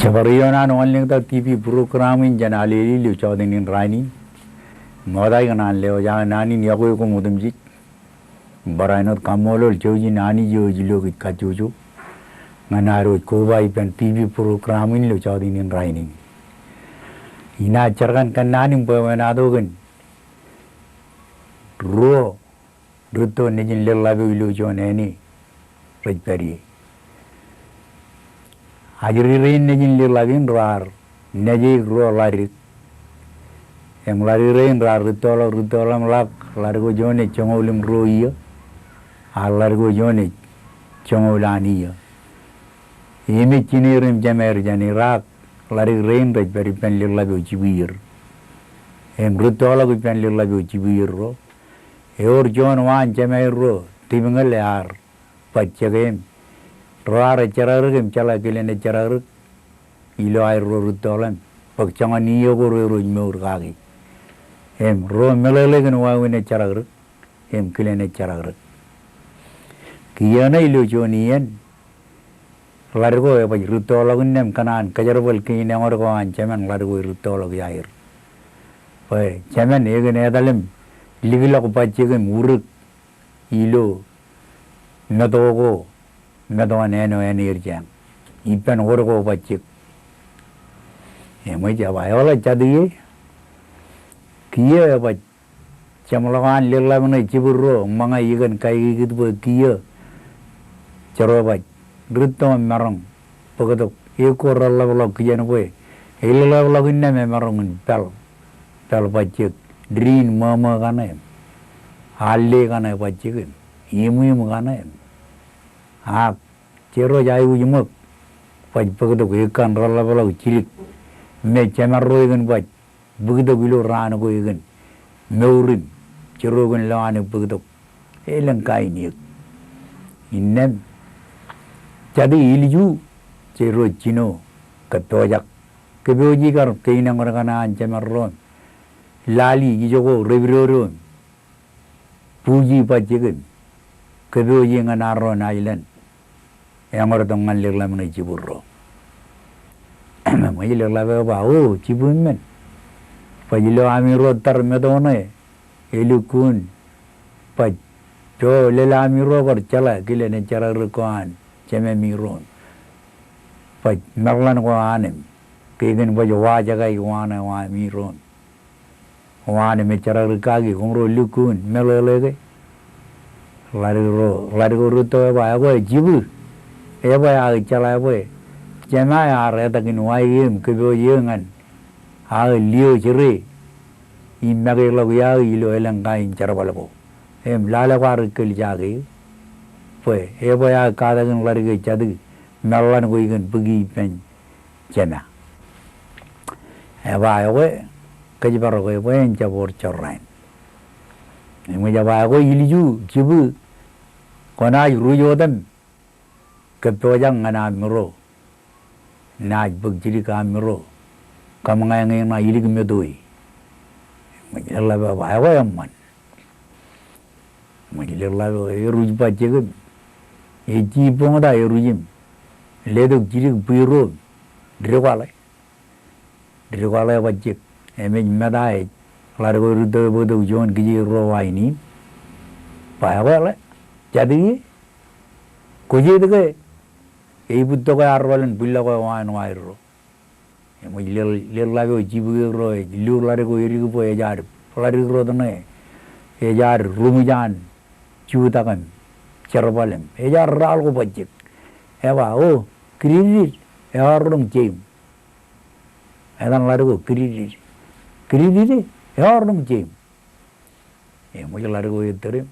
Chabariana only the TV programming Janali Luchodin in Rani, Modaigan Leo Janani Yago Mudumji, Barano Kamolo, Joji Nani Joji with Kajuju, Manaro Kova and TV programming Luchodin in Rani. Ina Chargan Kananim Pavanadogan Ro Ruto Nijin Lavu Lujon any Red Perry. Ajiri nejin lagin rar neji ro lari em lari rain rar rutola melak largo jone chongolim roiyo a largo jone chongolaniyo ini cinirim jamer jani rak lari rain raj beri pen lagu cibir em rutola gu pen lagu cibir ro eor jon wan jamer ro timengal yar pachagem Rara cerarugim cala kilene cerarug ilo air rutolan pakcanga niyo ko ro murgagi em ro melelegan wawine cerarug em kilene cerarug kiyana ilo jonian largo e baj rutolagun nem kanan kajarwal kine ngor ko an cemen largo rutolog yair pa cemen egen edalim ligila ko pachegem uruk ilo nadogo Medoan eno enerjang, ipan orgo bacik. Emo jawai olah jadi, kia bac, camlawan lila mana ciburu, manga ikan kai gitu buat kia, caro bac, ruto merong, begitu, ekor lalu kia nabe, lalu ini merong pel bacik, dream mama kanem, halle kanem bacikin, imu kanem. Cero jai ujumak, paj begitu ikan rala cilik, me cemerro ikan paj, begitu gilo rana ko ikan, meurin, cero ikan lawan begitu, elang kai niak, innem, jadi ilju, cero cino, ketojak, kebeoji kar keinang orang kanan cemerro, lali hijau reviro, puji paj ikan, kebeoji nganaron island. Yang orang tengah lirla mengenai ciburu, macam lirla bau cibun men, pajilo amiro tar medone, elukun, paj, jo lela amiro bercala, kile ne cara rekuan, ceme miron, paj merlan ko anem, kegen paj wajah kai wana wa miron, wana me cara rekagi, kongro lukun, melelege, lari ruto bau cibur. Eba ya cala eba, cema ya reta kini waim kebio yengan, liu ceri, image lagu ya ilo elang kain cara balako, lala war kel jagi, eba ya kada kan lari ke jadi, melan ko ikan pergi pen cema, eba ya kejibar ko eba yang cabur corain, ini jaba ko iliju cibu, kona rujodan. Ketojang ngana miro, naaj bukjiri ka miro, kamangay ngayon na ilig medoi, magilala ba bawa yaman, magilala ba eruj pa cegem, ejipong da erujim, ledok jirig biro, dirwalay pa ceg, emej medai, largo rudo bodo jon kiji rawai ni, bawa le, jadi kuji deke. Ibu tu kaya arwalan bila kaya wan wairo, emo lelaki o cibu ro, liur lari ko iri ko ejar, lari ro tu ne, ejar rumijan, ciutakan, cerbalem, ejar ral ko pacik, eva oh kredit, ejar dong cem, edan lari ko kredit, ejar dong cem, emo lari ko itu,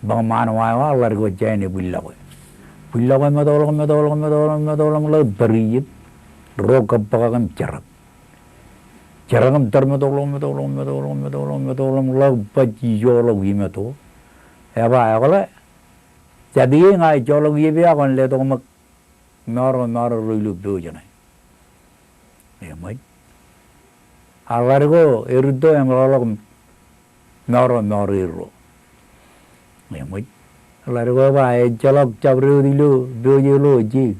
bang mana wawa lari ko cene bila ko. Bila kami metolong le beriyit, rok apakam cerak termetolong le baci jolo gimeto, apa le, jadi ngai jolo gimea kon le to mak maro rilu dojana, mai, alargo erudo yang lalu maro iro, mai. Largo ba jalok cabru dilu doje lo ji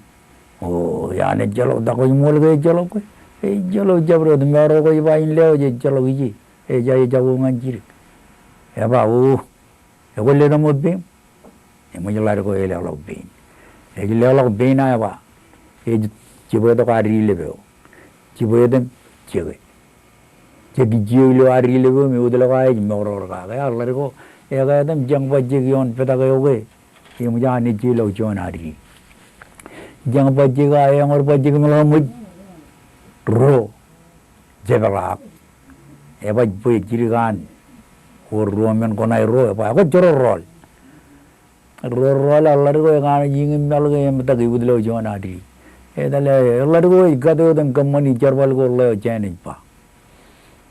ya ne chalo da ko mol ge chalo ko e chalo jabro de maro ko ba in leo je chalo ji e ja ngan ji ya ba e ko le no mo be e mo la ko e le lo be e le lo be na ba e ji bo da ka ri le be ji bo de ji ge ji lo ari le be me u de la ka e mo ro ka ya la ko e ga dem jang ba ji yon pe da ga yo ge e mo ja ne ji lo jo na ri jang ba ji ga yang or ba ji mo lo mo ro je ba e ba bo ji gan or ro men ko na ro ba ko joro rol la ko ga ni ngin mel ge em ta gi bu lo jo na ri e da le la ko ga do dem kam ni jar bal ko lo che ni pa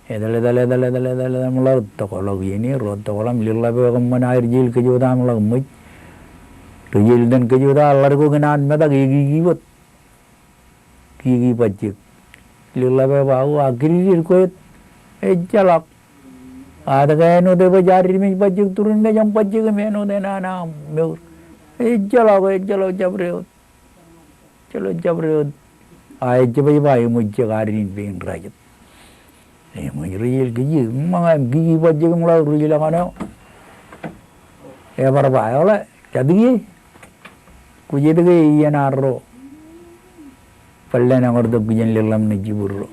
e da le mo la to ko lo gi ni ro to la mi la be kam na ir jil ke jo da mo la mo to jil den ke jo da la ko ga nan me da gi bot gi ba ji li la be ba u a gri ko e jalak ada ga no de ba jari mi ba ji turun ne jam ba ji me no de na me e jalo jabre ai je ba mu je ga rin bin ra je e mo ri gi ma gi ba ji mo la ri la ga no e bar ba ola jadi ku je de ge na ro palle na ngor do gujen lelam ne jiburo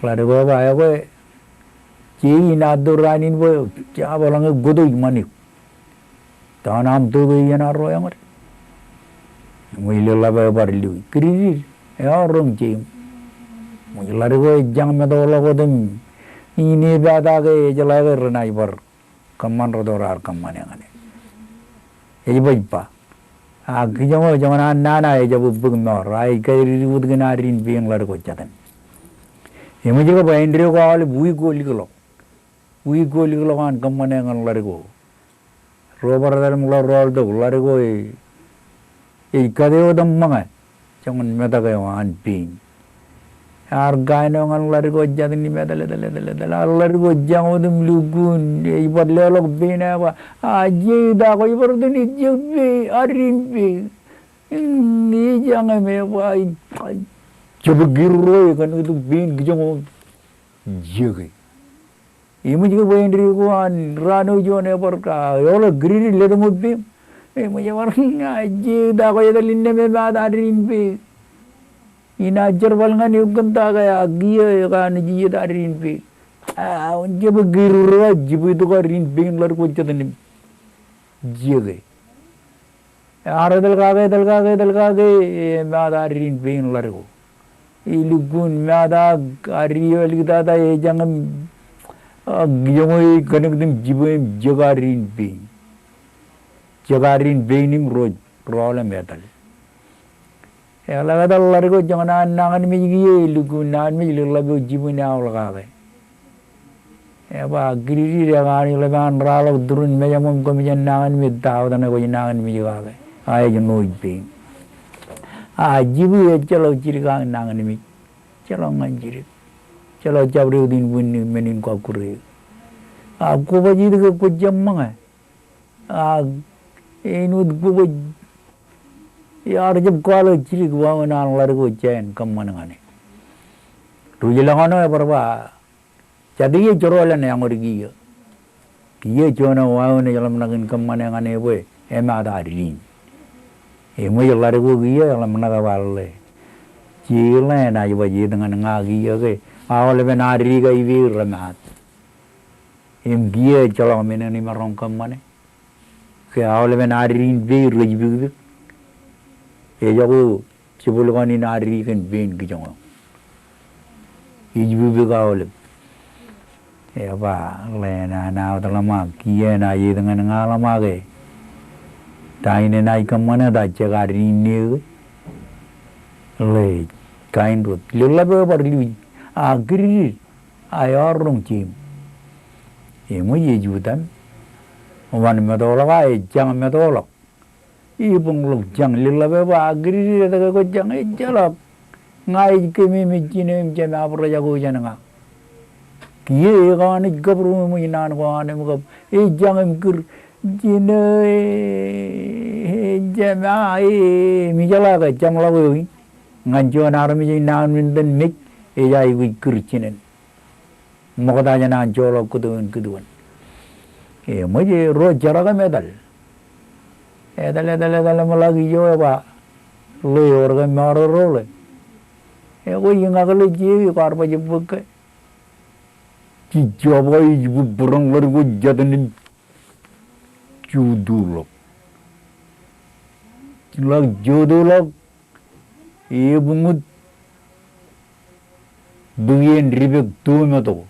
la de go ba ya ko ji na duranin bo ja bolang godo mani ta nam do ge na ro yang mo ile la ba bar lu kri ya rong ji mo la de go jang me do la go dem ini ba da ge jala ge rnai bar kamman ro do rar kamman yang ane e ba pa a gi jamo jamana na na e jabu bug no rai ge ri ud ge na rin biang la ko chadan e mo je ko ba indrio ko ale bui ko li ko kan kamman yang an la ko ro bar dal mo la ro do la ko e ka de o dam ma jangan me da ge an pin ar ga no ngan la ko jadin ni me dal la ko jang o dum lu gun e bar le lo be na ba a je da ko bar de ni je be arin be ni jang me ba jab giro kan tu bin gi jong je ge e mo je ba indri ko an rano jo ne bar ka yo lo gri le mo be e mo je war je da ko ye dal ne me ba arin be ina jerbal ngani uganta ga giye ga ni jiye da rin pe a unje be giru jibu to ga rin pe lar ko jadani jiye ge are dal ga ge ma da rin pe lar ko ilugun ma da ariyo ligda da e jangam giyoy kanek dim jibu jagarin pe nim roj problem metal ela ga la ko jangan nangan mi gi lugu nan mi la go jibu na la ga e ba giri re ga ni la ban ra la durun me jam ko mi nangan mi da da na ko nangan mi ga ga ai ju no be a jibu e chalo jiri ga nangan mi chalo ngan jiri chalo jabri din bun ni menin ko kure a ko ba ji de ko jam ma a enu ko यार जब कॉल चिरी गुआ ना लड़को चैन कम मन गाने तुझे लगाना है परवा चढ़ी ये चोरो ले नया मर गई ये चोना वाव ने जलम नगन कम मन गाने वो एम आधा रीन ये मुझे लड़को गई है जलम नगा वाले चीले ना ये बजे dengan ngagi ya ke awal be nari ga iwi ramat em gie chalo mene ni marong kam mane ke awal be nari be rejbi e jago cibulgani nari kan ben ki jongo ijibu be gawle e ba le na dalama kiye na ye dengan ngalama ge taine nai kamana da jagari ne le kain rot lilla be barli agri ayorung chim e mo ye judan wan me dola ga e jang me dola ibung lok jang lilla be ba agri da ko jang e jala ngai ke mi jinem jam abra jago jananga kiye ga ni gabru mu nan ko ane mu e jang em kur jine jema mijala ga jamla wi nganjo narmi ji nan den mik e jai wi kurchinen mogda jana jolo kudun moje ro jaraga medal edal malagi yo ba lo yorga maro role go yinga gale ji karba jibuk ki joboy jibu burung lor go jadani judulo lag judulo e bungut buyen ribek tumeto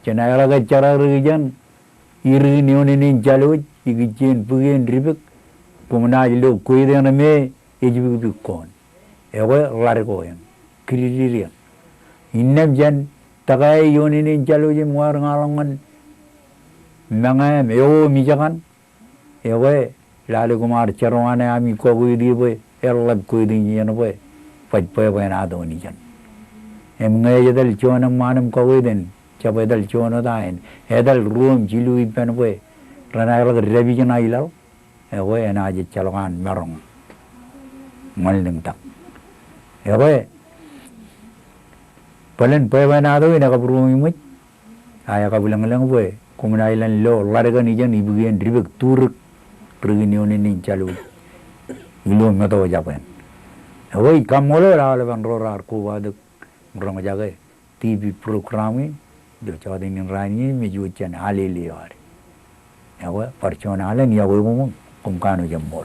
cenayala ga cara rejan iri nioni jalo igjen buyen ribek kumna jilo koidena me ejibu bikon ewe largo yan kiririan innam jan tagay yoni jalo je muar ngalangan manga meo mijakan ewe lalu kumar charwane ami koidi boy erlab koidi yan boy fajpoy boy na do ni jan emnga jedal chonam manam koiden chabedal chono dain edal room jilu ipen boy ranayal revision ailal ewe na je chalwan merong malning tak ewe palen boy na do ina kabru imut aya kabilang lang boy kumunailan lo larga ni jan ibugen ribek turuk Perginioni ni calu, ilu meto japan. Awai kamolo raale bandro kuwa dek orang jaga TV programi, do cawat ini rani mejuacan alili awari. Awai percuma ala ni awai ngomong kumkanu jambor.